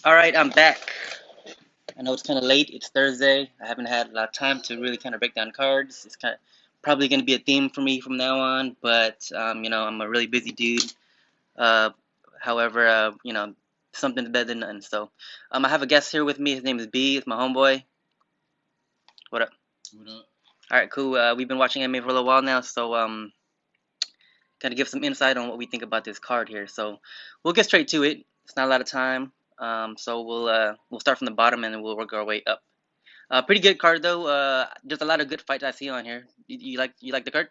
All right, I'm back. I know it's kind of late. It's Thursday. I haven't had a lot of time to really kind of break down cards. It's kind of probably going to be a theme for me from now on. But I'm a really busy dude. Uh, however, something's better than nothing. So, I have a guest here with me. His name is B. It's my homeboy. What up? What up? All right, cool. We've been watching anime for a little while now, so kind of give some insight on what we think about this card here. So, we'll get straight to it. It's not a lot of time. So we'll start from the bottom and then we'll work our way up. Pretty good card though. There's a lot of good fights I see on here. You like the card?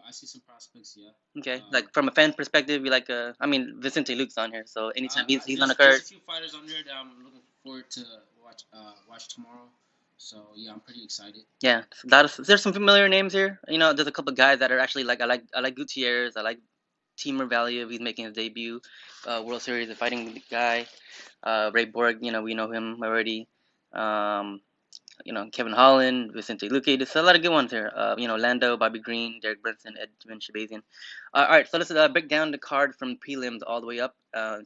I see some prospects. Yeah. Okay. Like from a fan perspective, you like I mean Vicente Luke's on here, so anytime he's on the There's card. a few fighters on there that I'm looking forward to watch tomorrow. So yeah, I'm pretty excited. Yeah, there's some familiar names here. There's a couple of guys that are actually like I like Gutierrez. I like Timur Valiev. He's making his debut. World Series of fighting guy. Ray Borg. We know him already. Um, Kevin Holland, Vicente Luque. There's a lot of good ones here. Lando, Bobby Green, Derek Brunson, Edmund Shahbazyan. All right, so let's break down the card from prelims all the way up.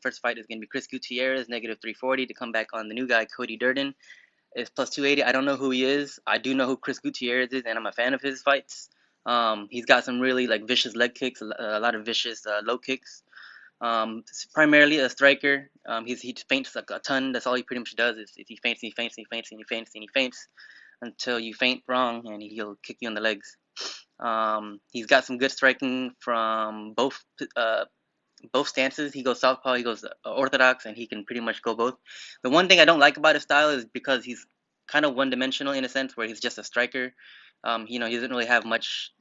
First fight is going to be Chris Gutierrez, negative 340 to come back on the new guy, Cody Durden. Is plus 280. I don't know who he is. I do know who Chris Gutierrez is, and I'm a fan of his fights. He's got some really like vicious leg kicks, a lot of vicious low kicks. Primarily a striker. He feints a ton. That's all he pretty much does is he feints, and he feints, and he feints, and he feints, and he feints until you feint wrong, and he'll kick you in the legs. He's got some good striking from both stances. He goes southpaw, he goes orthodox, and he can pretty much go both. The one thing I don't like about his style is because he's kind of one-dimensional in a sense, where he's just a striker. He doesn't really have much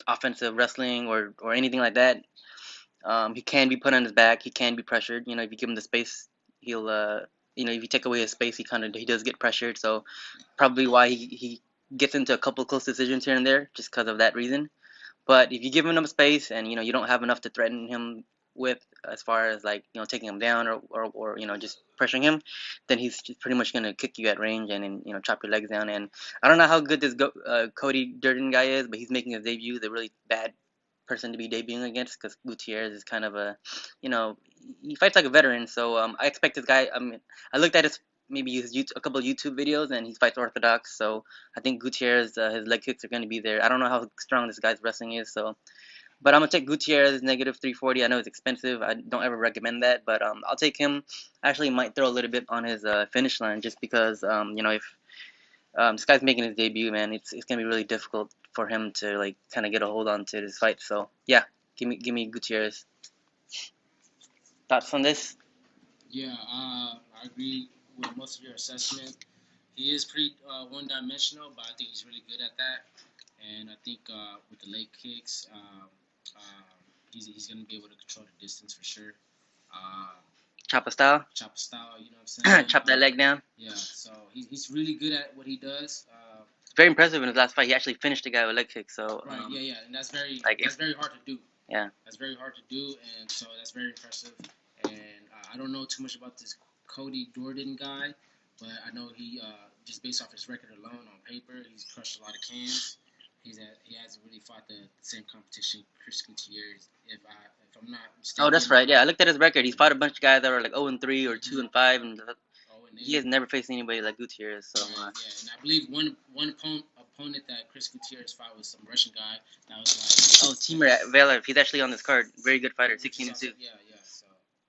offensive wrestling or anything like that. He can be put on his back. He can be pressured. If you give him the space, he'll. If you take away his space, he does get pressured. So probably why he gets into a couple close decisions here and there, just because of that reason. But if you give him enough space and you don't have enough to threaten him with, as far as like taking him down or just pressuring him, then he's just pretty much gonna kick you at range and then chop your legs down. And I don't know how good this Cody Durden guy is, but he's making his debut. He's a really bad person to be debuting against because Gutierrez is kind of you know, he fights like a veteran. So I expect this guy. I mean, I looked at a couple of YouTube videos and he fights orthodox. So I think Gutierrez, his leg kicks are going to be there. I don't know how strong this guy's wrestling is. So, but I'm gonna take Gutierrez negative 340. I know it's expensive. I don't ever recommend that, but I'll take him. Actually, might throw a little bit on his finish line just because if this guy's making his debut, man. It's gonna be really difficult for him to like kind of get a hold on to this fight. So yeah, give me Gutierrez. Thoughts on this? Yeah, I agree with most of your assessment. He is pretty one-dimensional, but I think he's really good at that. And I think with the leg kicks, he's going to be able to control the distance for sure. Uh, Chopper style. Chopper style, you know what I'm saying? Chop that leg down. Yeah, so he's really good at what he does. It's very impressive in his last fight. He actually finished the guy with leg kick. So Right, yeah, and like that's very hard to do. yeah. That's very hard to do, and so that's very impressive. And I don't know too much about this Cody Durden guy, but I know he just based off his record alone on paper, he's crushed a lot of cans. He hasn't really fought the same competition Chris Gutierrez, if I'm not Oh, mistaken. that's right. Yeah, I looked at his record. He's fought a bunch of guys that are like 0-3 or 2-5, and Oh, and he has never faced anybody like Gutierrez. So yeah, and I believe one opponent that Chris Gutierrez fought was some Russian guy that was oh, Timur Valiev. He's actually on this card. Very good fighter. like 16-2. yeah, yeah. So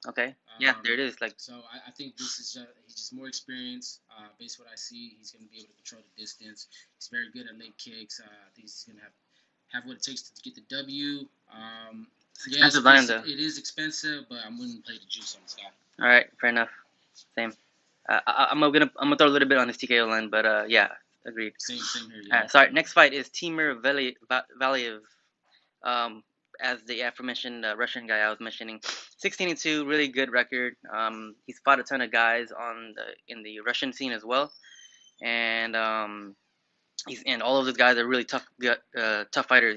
Okay. Yeah, there it is. Like so I think this is he's just more experienced. Based on what I see, he's going to be able to control the distance. He's very good at leg kicks. I think he's going to have what it takes to get the W. expensive line though. It is expensive, but I'm willing to play the juice on this guy. All right, fair enough. Same. I'm gonna throw a little bit on his TKO line, but yeah, agreed. Same here. Yeah. Sorry. Next fight is Timur Valiev. Um, as the aforementioned Russian guy I was mentioning, 16-2, really good record. He's fought a ton of guys in the Russian scene as well, and and all of those guys are really tough fighters.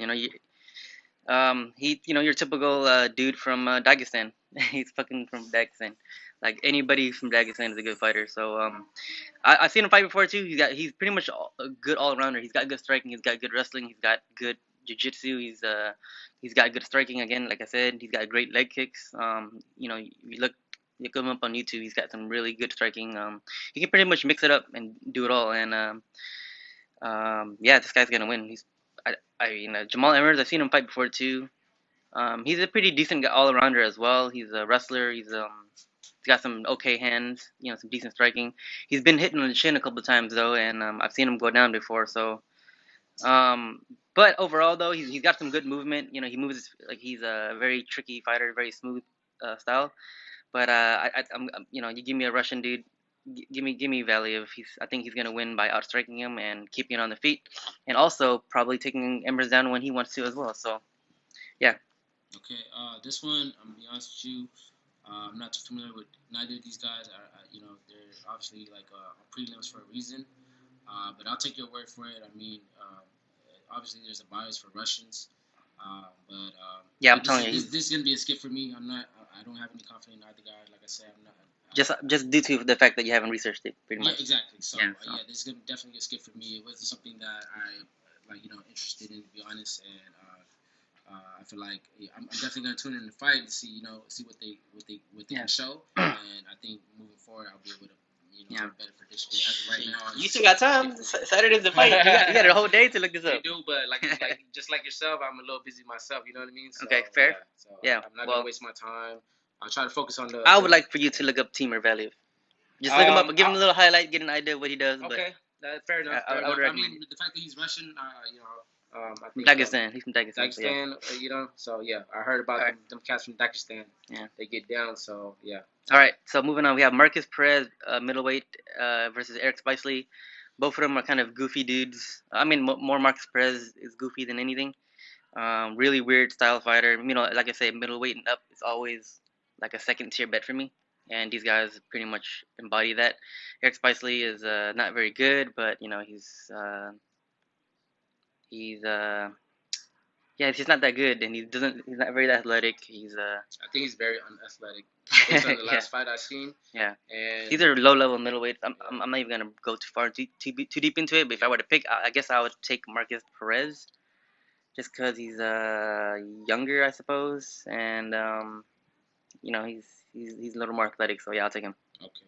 Your typical dude from Dagestan. He's fucking from Dagestan. Like anybody from Dagestan is a good fighter. So I've seen him fight before too. He's pretty much a good all rounder. He's got good striking. He's got good wrestling. He's got good jiu-jitsu. He's got good striking again. Like I said, he's got great leg kicks. You look You look him up on YouTube. He's got some really good striking. He can pretty much mix it up and do it all. And yeah, this guy's gonna win. Jamal Emmers. I've seen him fight before too. He's a pretty decent all arounder as well. He's a wrestler. He's got some okay hands. Some decent striking. He's been hitting on the chin a couple of times though, and I've seen him go down before. So, um, but overall though, he's got some good movement. He moves like he's a very tricky fighter, very smooth style. But you give me a Russian dude, give me Valiev. I think he's gonna win by outstriking him and keeping it on the feet, and also probably taking Embers down when he wants to as well. So yeah. Okay, this one, I'm gonna be honest with you. I'm not too familiar with neither of these guys. They're obviously like prelims for a reason. But I'll take your word for it. I mean, obviously there's a bias for Russians. But Yeah, I'm telling you, this is gonna be a skip for me. I don't have any confidence in either guy. Like I said, I'm not. just due to the fact that you haven't researched it, pretty Yeah, much. exactly. So Yeah, this is gonna definitely a skip for me. It wasn't something that I interested in, to be honest. And I feel like I'm definitely gonna tune in the fight and see what they can show. And I think moving forward, I'll be able to have a better prediction. As of right now, You still got time. Saturday's the fight. You got a whole day to look this I up. do, but just like yourself, I'm a little busy myself. You know what I mean? So, Okay, fair. Yeah, I'm not gonna waste my time. I'll try to focus on the. I would like for you to look up Teamer Valiev. Just look him up, give him a little highlight, get an idea of what he does. Okay, fair enough. I would recommend the fact that he's Russian, I think Dagestan. He's from Dagestan. Dagestan, so yeah, I heard about them cats from Dagestan. Yeah. They get down, so yeah. All right, so moving on, we have Marcus Perez, middleweight, versus Eric Spicely. Both of them are kind of goofy dudes. I mean, more Marcus Perez is goofy than anything. Really weird style fighter. Like I say, middleweight and up is always like a second tier bet for me. And these guys pretty much embody that. Eric Spicely is not very good, but he's yeah, he's just not that good, and he's not very athletic. I think he's very unathletic. Based on the last fight I've seen. Yeah. And these are low level middleweights. I'm not even gonna go too deep into it. But if I were to pick, I guess I would take Marcus Perez, just because he's younger, I suppose, and he's a little more athletic. So yeah, I'll take him. Okay.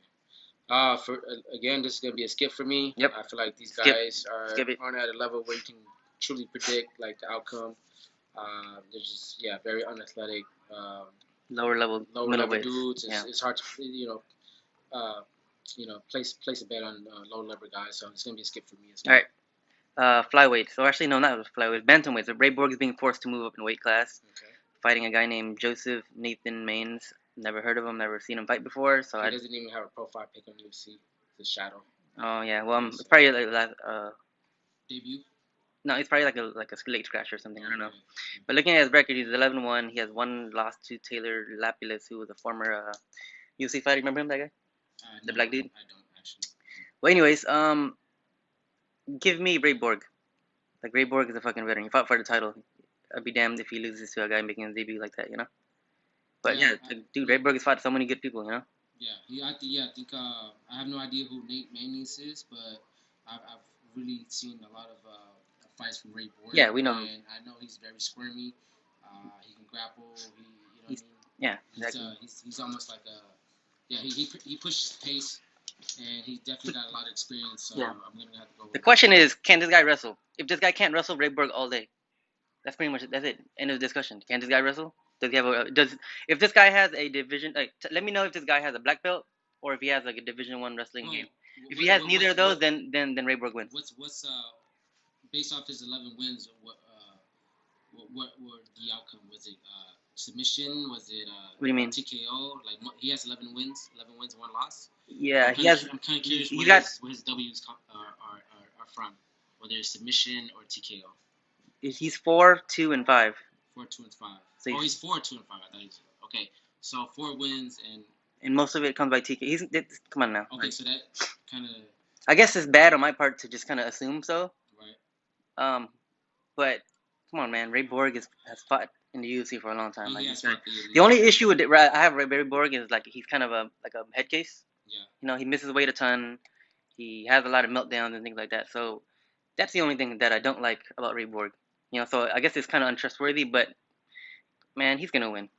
Again, this is gonna be a skip for me. Yep. I feel like these guys aren't at a level where you can truly predict like the outcome. They're just very unathletic. Lower level dudes. It's hard to place a bet on low level guys. So it's gonna be a skip for me as well. All right. Flyweight. So actually, no, not flyweight. Bantamweight. So Ray Borg is being forced to move up in weight class. Okay. Fighting a guy named Joseph Nathan Maines. Never heard of him. Never seen him fight before. So he doesn't even have a profile pick on UFC. It's a shadow. Oh yeah. Well, it's probably like debut. No, he's probably like a late scratch or something. I don't know. But looking at his record, he's 11-1. He has one loss to Taylor Lapilus, who was a former UFC fighter. Remember him, that guy? The black dude? I don't actually. Well, anyways, give me Ray Borg. Like, Ray Borg is a fucking veteran. He fought for the title. I'd be damned if he loses to a guy making his debut like that, But dude, Ray Borg has fought so many good people, I think I have no idea who Nate Manning is, but I've really seen a lot of fights from Ray Borg. Yeah, we know him. And I know he's very squirmy. He can grapple. Yeah, exactly. He's almost like he pushes pace, and he's definitely got a lot of experience. So I'm gonna have to go. The question is, can this guy wrestle? If this guy can't wrestle, Ray Borg all day. That's pretty much it. That's it. End of discussion. Can this guy wrestle? Does he have if this guy has a division? Let me know if this guy has a black belt or if he has like a Division I wrestling game. If he has neither of those, then Ray Borg wins. What's based off his 11 wins? What were the outcome? Was it submission? Was it what do you mean? TKO? Like he has 11 wins, 1 loss. Yeah, he has. I'm kind of curious where his W's are from, whether it's submission or TKO. He's 4-2-5. 4-2-5. So he's 4-2-5. I thought he's okay. So 4 wins and most of it comes by TKO. Come on now. Okay, so that kind of. I guess it's bad on my part to just kind of assume so. Right. But come on, man. Ray Borg has fought in the UFC for a long time. The only issue with I have Ray Borg is like he's kind of a head case. Yeah. He misses weight a ton. He has a lot of meltdowns and things like that. So that's the only thing that I don't like about Ray Borg. So I guess it's kind of untrustworthy, but man, he's gonna win.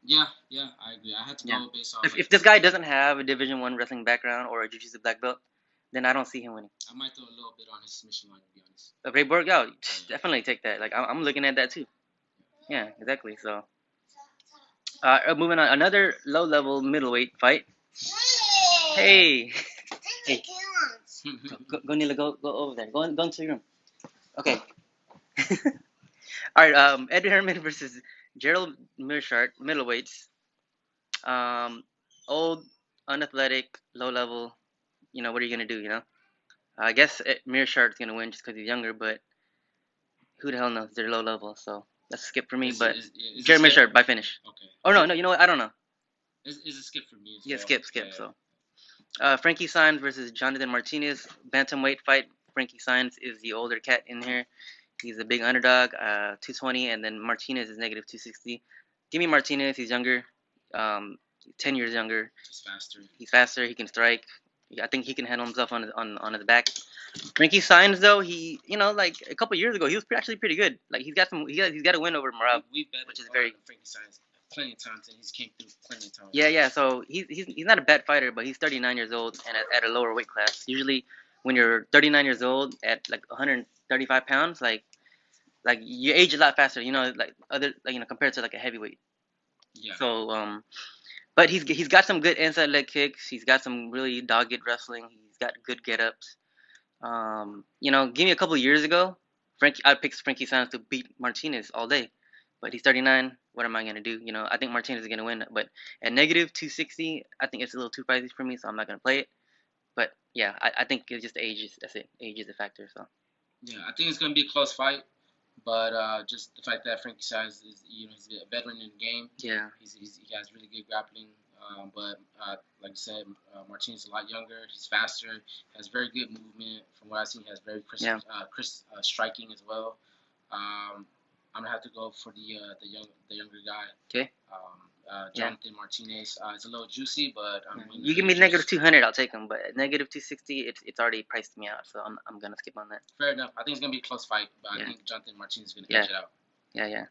Yeah, I agree. I had to Yeah. go based off If like this guy doesn't have a Division One wrestling background or a jiu-jitsu black belt, then I don't see him winning. I might throw a little bit on his submission line to be honest. Ray Borg, yo, Yeah. definitely take that. Like I'm looking at that too. Yeah, exactly. So, moving on, another low-level middleweight fight. Hey, hey, go, Nila, go over there. Go into your room. Okay. All right. Ed Herman versus Gerald Mearshart, middleweights. Um, old, unathletic, low level. You know what are you gonna do? You know. I guess Mearshart's gonna win just because he's younger, but who the hell knows? They're low level, so that's a skip for me. But Jared Mearshart by finish. Okay. Oh no, you know what? I don't know. It's a skip for me as Yeah, well. skip. Yeah. So, Frankie Saenz versus Jonathan Martinez, bantamweight fight. Frankie Saenz is the older cat in here. He's a big underdog, 220, and then Martinez is negative 260. Give me Martinez. He's younger, 10 years younger. He's faster. He's faster. He can strike. I think he can handle himself on his back. Frankie Saenz though, he like a couple years ago he was actually pretty good. Like he's got a win over Marab, We bet which is very Frankie Saenz plenty of times, and he's came through plenty of times. yeah. So he's not a bad fighter, but he's 39 years old and at a lower weight class. Usually, when you're 39 years old at like 135 pounds, like you age a lot faster. Like other compared to like a heavyweight. Yeah. So but he's got some good inside leg kicks. He's got some really dogged wrestling. He's got good get ups. Give me a couple of years ago, I'd pick Frankie Saenz to beat Martinez all day, but he's 39. What am I gonna do? I think Martinez is gonna win, but at negative 260, I think it's a little too pricey for me, so I'm not gonna play it. But yeah, I think it's just age. That's it. Age is a factor. So Yeah, I think it's gonna be a close fight, but just the fact that Frankie Saenz is he's a veteran in the game. yeah, He has really good grappling. But like you said, Martinez is a lot younger. He's faster. Has very good movement. From what I've seen, he has very crisp, yeah. crisp striking as well. I'm gonna have to go for the younger guy. Okay. Jonathan Martinez. It's a little juicy, but You give me negative 200, I'll take him. But at negative 260, it's already priced me out, so I'm gonna skip on that. Fair enough. I think it's gonna be a close fight, but I think Jonathan Martinez is gonna edge it out. Yeah.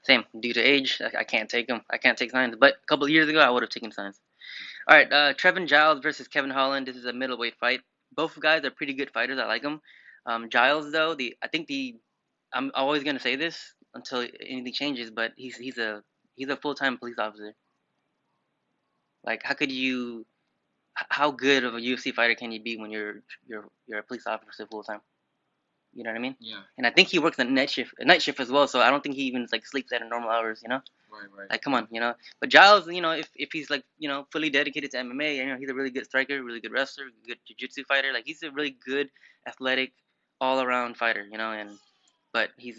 Same. Due to age, I can't take him. I can't take Saenz. But a couple of years ago, I would have taken Saenz. All right, Trevin Giles versus Kevin Holland. This is a middleweight fight. Both guys are pretty good fighters. I like them. Giles, though, I'm always gonna say this until anything changes, but he's a full-time police officer. Like, how good of a UFC fighter can you be when you're a police officer full-time? You know what I mean? Yeah. And I think he works a night shift as well. So I don't think he even like sleeps at normal hours. Right. Like, come on. But Giles, if he's like, fully dedicated to MMA, he's a really good striker, really good wrestler, good jiu-jitsu fighter. Like, he's a really good, athletic, all-around fighter. But he's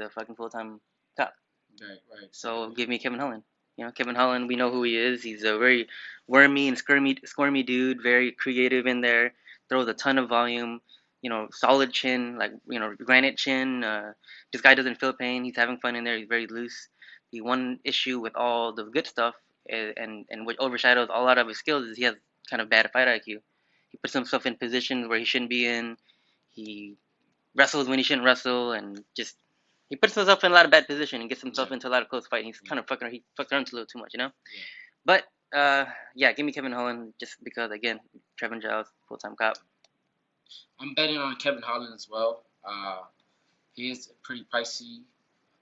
a fucking full-time cop. Right. So give me Kevin Holland. Kevin Holland, we know who he is. He's a very wormy and squirmy dude, very creative in there, throws a ton of volume, solid chin, like, granite chin. This guy doesn't feel pain. He's having fun in there. He's very loose. The one issue with all the good stuff and what overshadows a lot of his skills is he has kind of bad fight IQ. He puts himself in positions where he shouldn't be in. He wrestles when he shouldn't wrestle, and just he puts himself in a lot of bad position and gets himself into a lot of close fight. He's kind of he fucked around a little too much. But yeah, give me Kevin Holland just because again, Trevin Giles, full-time cop. I'm betting on Kevin Holland as well. He is pretty pricey,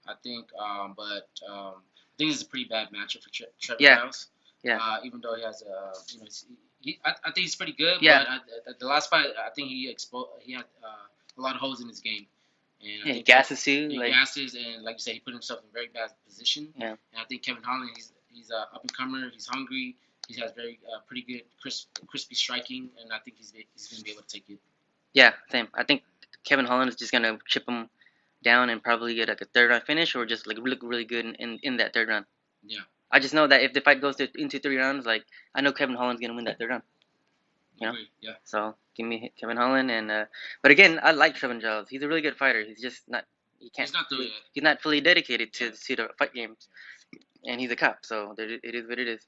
I think, but I think it's a pretty bad matchup for Trevin Giles. Yeah. Even though he has I think he's pretty good. Yeah. But the last fight, I think he had a lot of holes in his game. And he gasses too. He gasses, and like you said, he put himself in a very bad position. Yeah. And I think Kevin Holland, he's up and comer. He's hungry. He has very pretty good crispy striking, and I think he's gonna be able to take it. Yeah, same. I think Kevin Holland is just gonna chip him down and probably get like a third round finish, or just like look really good in that third round. Yeah. I just know that if the fight goes into 3 rounds, like I know Kevin Holland's gonna win that third round. Yeah. So give me Kevin Holland, and but again, I like Trevin Giles. He's a really good fighter. He's just not. He's not fully dedicated to the fight games, and he's a cop. So it is what it is.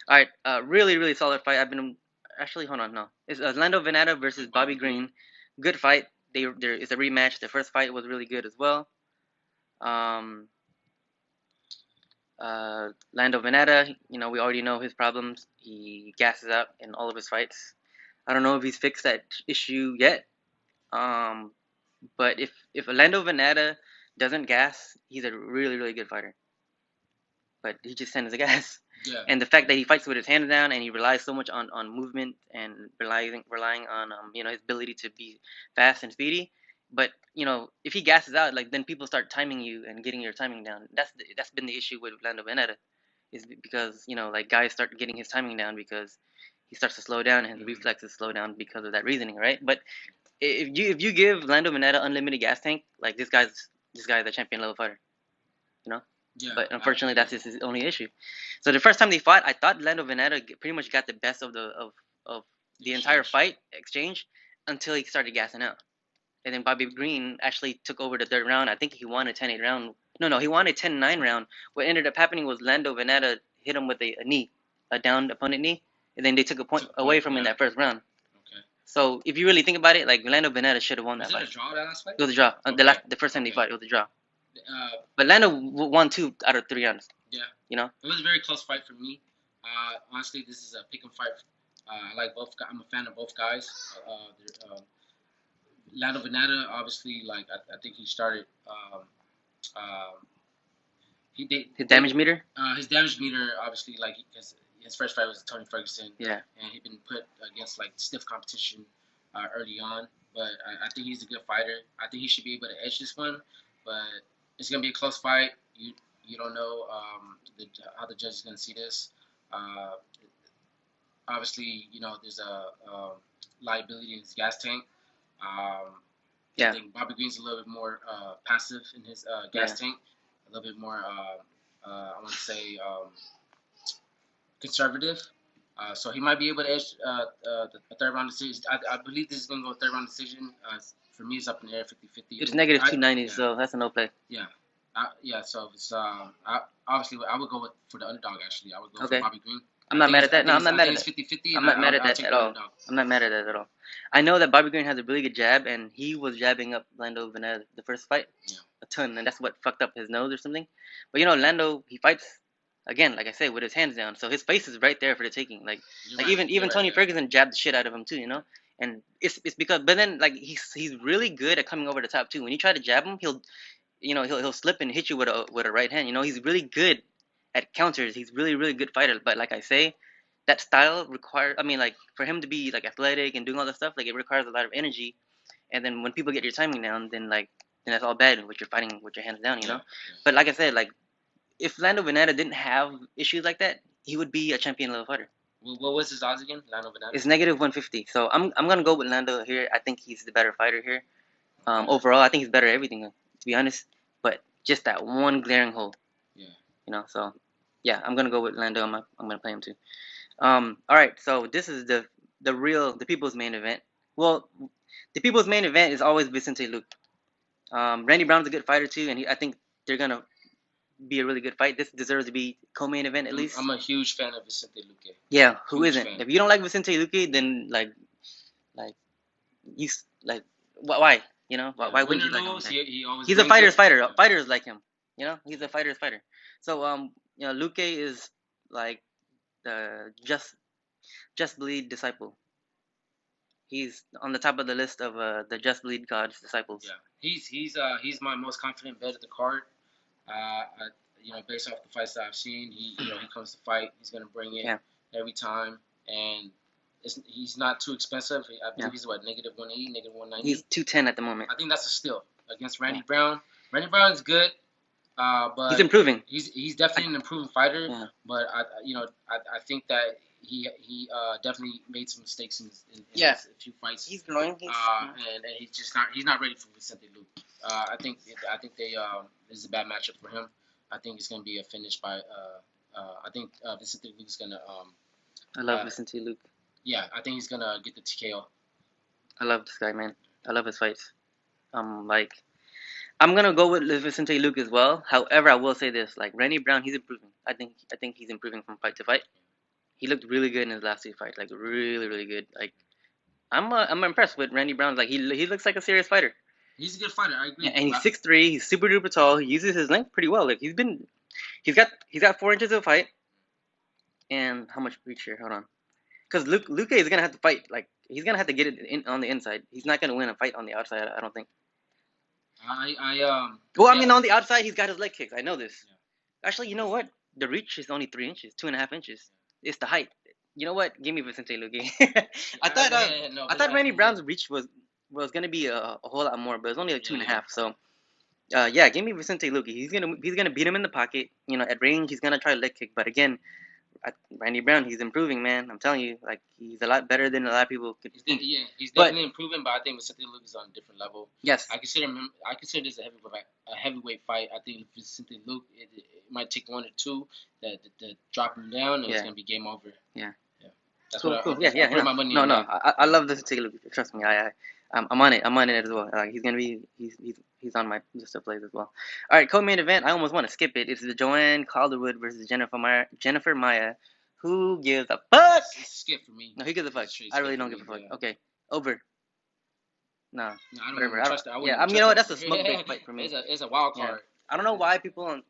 All right, really solid fight. Hold on, no, it's Orlando Venata versus Bobby Green. Good fight. It's a rematch. The first fight was really good as well. Lando Veneta, we already know his problems. He gasses out in all of his fights. I don't know if he's fixed that issue yet. Um, but if Lando Veneta doesn't gas, he's a really really good fighter. But he just tends to gas. Yeah. And the fact that he fights with his hands down and he relies so much on movement and relying on his ability to be fast and speedy. But if he gasses out, like then people start timing you and getting your timing down. That's been the issue with Lando Veneta, is because like guys start getting his timing down because he starts to slow down and his reflexes slow down because of that reasoning, right? But if you give Lando Veneta unlimited gas tank, like this guy's a champion level fighter, you know. Yeah. But unfortunately, that's his only issue. So the first time they fought, I thought Lando Veneta pretty much got the best of the entire fight exchange until he started gassing out. And then Bobby Green actually took over the third round. I think he won a 10-8 round. No, he won a 10-9 round. What ended up happening was Lando Veneta hit him with a knee, a downed opponent knee, and then they took a point away from him in that first round. Okay. So if you really think about it, like Lando Veneta should have won that fight. Was it a draw that last fight? It was a draw. Okay. The first time they fought, it was a draw. Uh, But Lando won 2 out of 3 rounds. Yeah. It was a very close fight for me. Honestly, this is a pick 'em fight. I like both. I'm a fan of both guys. Lando Veneta, obviously, like I think he started. His damage meter. His damage meter, obviously, like his first fight was Tony Ferguson. Yeah. And he'd been put against like stiff competition early on. But I think he's a good fighter. I think he should be able to edge this one. But it's gonna be a close fight. You don't know how the judge is gonna see this. Obviously, there's a liability in his gas tank. Yeah. I think Bobby Green's a little bit more passive in his gas tank. A little bit more, I want to say, conservative. So he might be able to edge the third round decision. I believe this is going to go third round decision. For me, it's up in the air, 50-50. It's negative 290, so that's a no play. Yeah. So it's obviously I would go for the underdog. Actually, I would go Okay. for Bobby Green. I'm not mad at that. No, I'm not mad at that. 50-50. I'm not mad at that at all. I'm not mad at that at all. I know that Bobby Green has a really good jab, and he was jabbing up Lando Veneta the first fight a ton, and that's what fucked up his nose or something. But Lando, he fights again, like I said, with his hands down, so his face is right there for the taking. Like even Tony Ferguson jabbed the shit out of him too, And it's because, but then like he's really good at coming over the top too. When you try to jab him, he'll slip and hit you with a right hand. He's really good at counters. He's really really good fighter. But like I say, that style requires. I mean, like for him to be like athletic and doing all that stuff, like it requires a lot of energy. And then when people get your timing down, then that's all bad with your fighting with your hands down. Yeah. But like I said, like if Lando Veneta didn't have issues like that, he would be a champion level fighter. What was his odds again, Lando Veneta? It's negative 150. So I'm gonna go with Lando here. I think he's the better fighter here. Overall, I think he's better at everything, to be honest. But just that one glaring hole. Yeah. So yeah, I'm gonna go with Lando. I'm gonna play him too. All right. So this is the people's main event. Well, the people's main event is always Vicente Luque. Randy Brown's a good fighter too, and I think they're gonna be a really good fight. This deserves to be co-main event at least. I'm a huge fan of Vicente Luque. Yeah, who isn't? Fan. If you don't like Vicente Luque, then why? Why wouldn't you like him? He's a fighter's fighter. Fighters like him. He's a fighter's fighter. So Luque is like the Just Bleed disciple. He's on the top of the list of the Just Bleed God's disciples. Yeah, he's my most confident bet at the card. Based off the fights that I've seen, he comes to fight. He's gonna bring it every time, and he's not too expensive. I believe he's negative 180, negative 190. He's 210 at the moment. I think that's a steal against Randy Brown. Randy Brown is good, but he's improving. He's definitely an improving fighter. Yeah. But I think that he definitely made some mistakes in his few fights. He's growing. And he's not ready for Vicente Luque. I think they this is a bad matchup for him. I think it's gonna be a finish by I think Vicente Luque is gonna I love Vicente Luque. Yeah, I think he's gonna get the TKO. I love this guy, man. I love his fights. I'm gonna go with Vicente Luque as well. However, I will say this: like Randy Brown, he's improving. I think he's improving from fight to fight. He looked really good in his last 2 fights, like really really good. Like I'm impressed with Randy Brown. Like he looks like a serious fighter. He's a good fighter. I agree. Yeah, and he's 6'3". He's super duper tall. He uses his length pretty well. Like He's got 4 inches of fight, and how much reach here? Hold on, because Luke is gonna have to fight. Like he's gonna have to get it on the inside. He's not gonna win a fight on the outside. I don't think. Well, I Yeah. mean, on the outside, he's got his leg kicks. I know this. Yeah. Actually, you know what? The reach is only 3 inches, 2.5 inches. It's the height. You know what? Give me Vicente Luque. I thought Randy Brown's reach was gonna be a whole lot more, but it's only like two and a half. So, yeah, give me Vicente Luque. He's gonna beat him in the pocket. You know, at range, he's gonna try a leg kick. But again, Randy Brown, he's improving, man. I'm telling you, like he's a lot better than a lot of people could think. He's But definitely improving, but I think Vicente Luke is on a different level. yes, I consider this a heavyweight fight. I think Vicente Luke, it might take one or two that drop him down, and it's yeah, gonna be game over. yeah. That's Cool, what cool. I Yeah, yeah. put my money No, on no. that. I love this Vicente Luque. Trust me. I'm on it. I'm on it as well. He's gonna be. He's on my list of plays as well. All right, co-main event. I almost want to skip it. It's the Joanne Calderwood versus Jennifer Maya. Who gives a fuck? It's a skip for me. No, he gives a fuck. I really don't give a fuck. Okay, over. No, I don't whatever. even trust that. Yeah, you know what? That's a smoke-based fight for me. It's a wild Yeah. card. I don't know why people.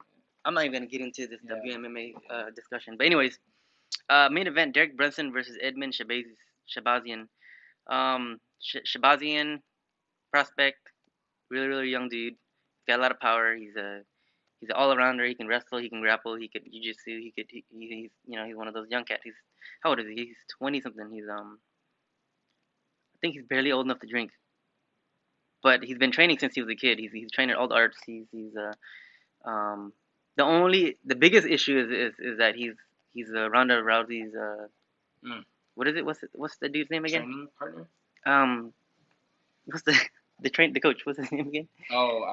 I'm not even gonna get into this Yeah. WMMA discussion. But anyways, main event: Derek Brunson versus Edmund Shahbazyan. Shahbazyan, prospect, really really young dude. He's got a lot of power. He's an all arounder. He can wrestle. He can grapple. He could jiu-jitsu. He's one of those young cats. How old is he? He's 20 something. I think he's barely old enough to drink. But he's been training since he was a kid. He's trained in all the arts. Um the biggest issue is that he's Ronda Rousey's what is it? What's the dude's name again? Training partner. What's the coach? What's his name again? Oh,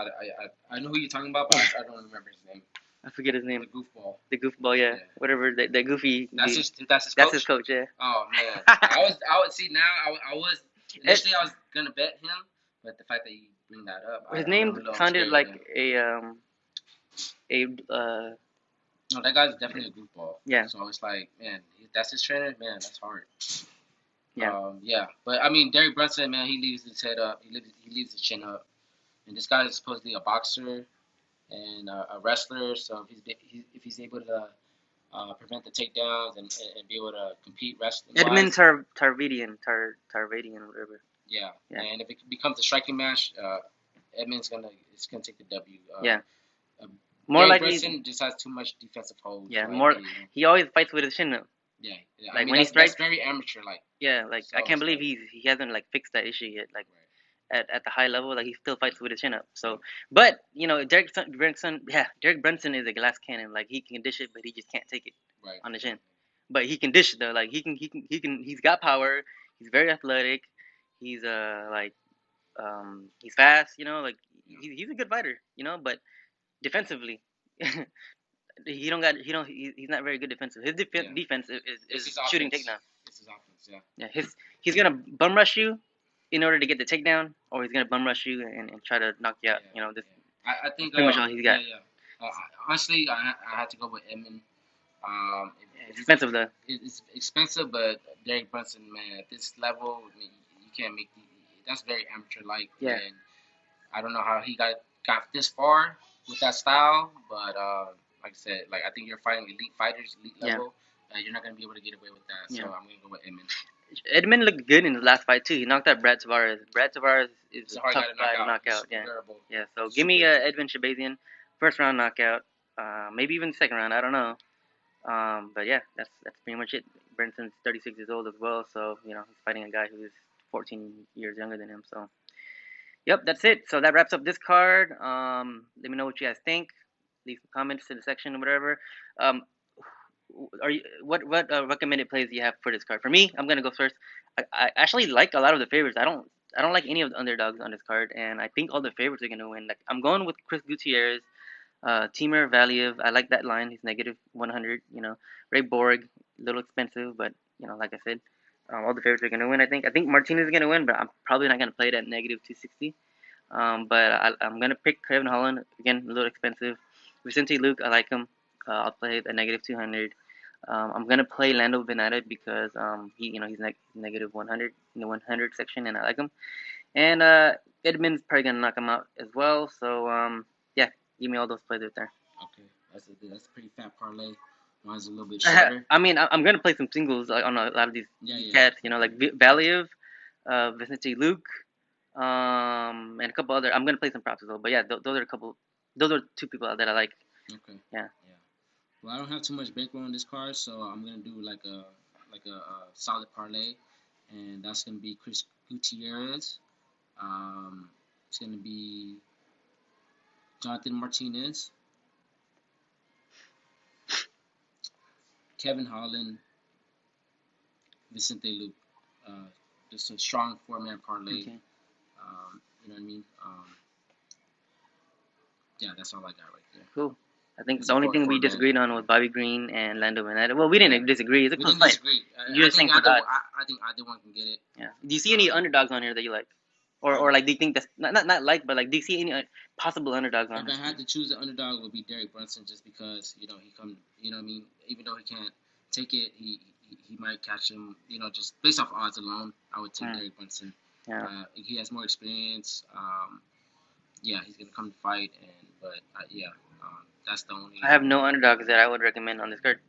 I know who you're talking about, but I don't remember his name. I forget his The name. goofball. The goofball, yeah. Yeah. Whatever. The goofy. That's dude. his That's coach. his coach, yeah. Oh man, I would see now. I was initially I was gonna bet him, but the fact that you bring that up, His I'm a name little sounded scared like of him. No, that guy's definitely a goofball. Yeah. So it's like, man, that's his trainer. Man, that's hard. Yeah. Yeah. But I mean, Derek Brunson, man, he leaves his head up. He leaves his chin up. And this guy is supposedly a boxer and a wrestler. So if he's able to prevent the takedowns and be able to compete wrestling. Edmund Tarvadian, whatever. Yeah. Yeah. And if it becomes a striking match, Edmund's gonna take the W. Yeah. More More Derek likely. Brunson just has too much defensive hold. Yeah. Like, More. you know. He always fights with his chin up. Yeah. Like, I mean, when he strikes- that's very amateur. Like. Yeah. Like So I can't it's believe like- he hasn't like fixed that issue yet. Like Right. at the high level, like he still fights with his chin up. So, but Derek Brunson is a glass cannon. Like he can dish it, but he just can't take it Right. on the chin. But he can dish it though. Like he's got power. He's very athletic. He's he's fast. Like he's a good fighter. But defensively, he's not very good defensive. His Yeah. defense is It's his shooting offense. takedown. It's his offense. Yeah. Yeah, he's gonna bum rush you in order to get the takedown, or he's gonna bum rush you and try to knock you out. This I think pretty much all he's got. Yeah. Honestly, I had to go with Edmund. It's expensive though. It's expensive, but Derek Brunson, man, at this level, I mean, you can't make that's very amateur like. Yeah. And I don't know how he got this far with that style, but like I said, like I think you're fighting elite fighters, elite level. You're not gonna be able to get away with that. So I'm gonna go with Edmund. Edmund looked good in his last fight too. He knocked out Brad Tavares. Brad Tavares is It's a a hard tough guy to guy to knock out. Super Yeah. durable. Yeah. So Super give me durable. Edmund Shahbazyan, first round knockout. Maybe even second round. I don't know. But yeah, that's pretty much it. Brunson's 36 years old as well, so he's fighting a guy who is 14 years younger than him. So, yep, that's it. So that wraps up this card. Let me know what you guys think. Leave some comments in the section or whatever. What recommended plays do you have for this card? For me, I'm gonna go first. I actually like a lot of the favorites. I don't like any of the underdogs on this card, and I think all the favorites are gonna win. Like I'm going with Chris Gutierrez. Timur Valiev, I like that line. He's negative 100. Ray Borg, a little expensive, but like I said, all the favorites are gonna win. I think Martinez is gonna win, but I'm probably not gonna play it at negative 260. But I'm gonna pick Kevin Holland again, a little expensive. Vicente Luke, I like him. I'll play it at negative 200. I'm gonna play Lando Venata because he's negative 100 in the 100 section, and I like him. And Edmund's probably gonna knock him out as well. So yeah. Give me all those plays right there. Okay. That's a pretty fat parlay. Mine's a little bit shorter. I mean, I'm gonna play some singles like, on a lot of these Yeah. cats. You know, like Valiev, Vicente Luke, and a couple other. I'm gonna play some props as well. But yeah, those are a couple. Those are two people that I like. Okay. Yeah. Well, I don't have too much bankroll on this card, so I'm gonna do like a solid parlay, and that's gonna be Chris Gutierrez. It's gonna be Jonathan Martinez, Kevin Holland, Vicente Luke. Just a strong four-man parlay. Okay. You know what I mean? Yeah, that's all I got right there. Cool. I think It's the a only thing we four-man. disagreed on was Bobby Green and Lando Veneta. Well, we didn't disagree. It's a We close didn't fight. disagree. You're just saying for the odds. I think either one can get it. Yeah. Do you see any underdogs on here that you like, or like do you think that's not like, but like do you see any possible underdogs on If here? I had to choose an underdog, it would be Derek Brunson, just because he come. You know what I mean? Even though he can't take it, he might catch him. Just based off odds alone, I would take Derek Brunson. Yeah. He has more experience. Yeah, he's gonna come to fight, that's the only. I have no underdogs that I would recommend on this card.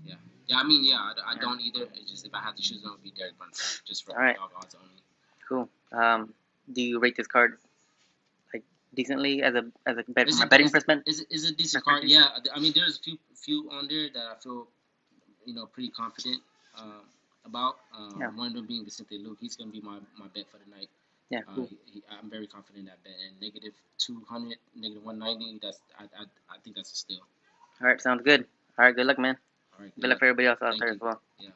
Yeah, I don't either. It's just if I had to choose, it would be Derek Brunson, just for odds only. Cool. Do you rate this card like decently as a bet from a betting perspective? Is a decent card. Yeah, I mean, there's a few on there that I feel pretty confident about. One of them being Vicente Luke. He's gonna be my bet for the night. Yeah, cool. I'm very confident in that bet. And negative 200, negative 190. I think that's a steal. All right, sounds good. All right, good luck, man. All right, Good luck for everybody else out Thank there you. as well. Yeah.